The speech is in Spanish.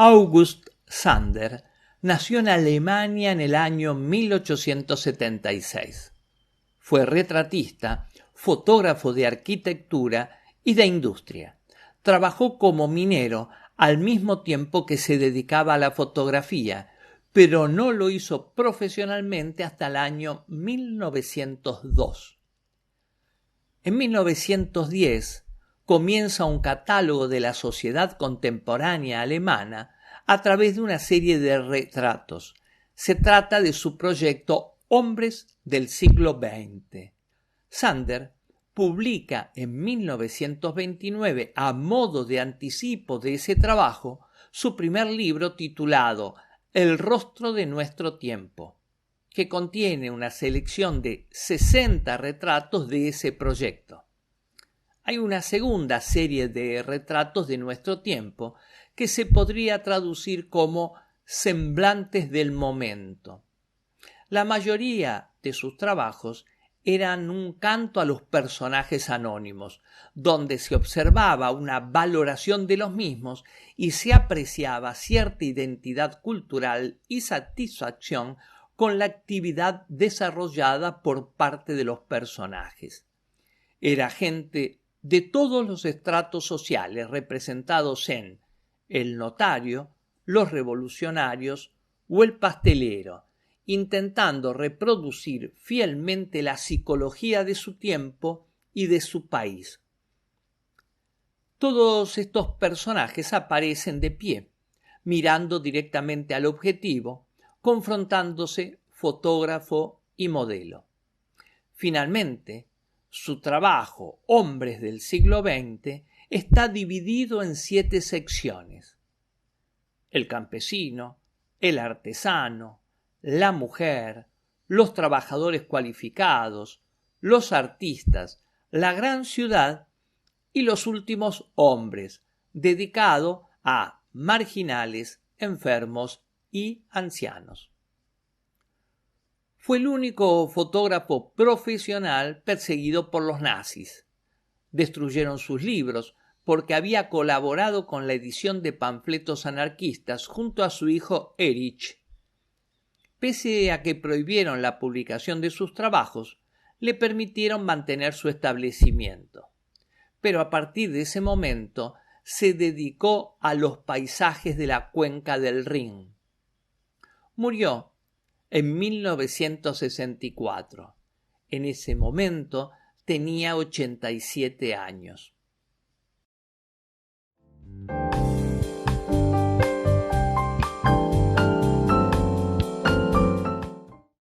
August Sander nació en Alemania en el año 1876. Fue retratista, fotógrafo de arquitectura y de industria. Trabajó como minero al mismo tiempo que se dedicaba a la fotografía, pero no lo hizo profesionalmente hasta el año 1902. En 1910 comienza un catálogo de la sociedad contemporánea alemana a través de una serie de retratos. Se trata de su proyecto Hombres del siglo XX. Sander publica en 1929, a modo de anticipo de ese trabajo, su primer libro titulado El rostro de nuestro tiempo, que contiene una selección de 60 retratos de ese proyecto. Hay una segunda serie de retratos de nuestro tiempo que se podría traducir como semblantes del momento. La mayoría de sus trabajos eran un canto a los personajes anónimos, donde se observaba una valoración de los mismos y se apreciaba cierta identidad cultural y satisfacción con la actividad desarrollada por parte de los personajes. Era gente de todos los estratos sociales representados en el notario, los revolucionarios o el pastelero, intentando reproducir fielmente la psicología de su tiempo y de su país. Todos estos personajes aparecen de pie, mirando directamente al objetivo, confrontándose fotógrafo y modelo. Finalmente, su trabajo, Hombres del siglo XX, está dividido en 7 secciones. El campesino, el artesano, la mujer, los trabajadores cualificados, los artistas, la gran ciudad y los últimos hombres, dedicado a marginales, enfermos y ancianos. Fue el único fotógrafo profesional perseguido por los nazis. Destruyeron sus libros porque había colaborado con la edición de panfletos anarquistas junto a su hijo Erich. Pese a que prohibieron la publicación de sus trabajos, le permitieron mantener su establecimiento. Pero a partir de ese momento se dedicó a los paisajes de la cuenca del Rin. Murió en 1964. En ese momento tenía 87 años.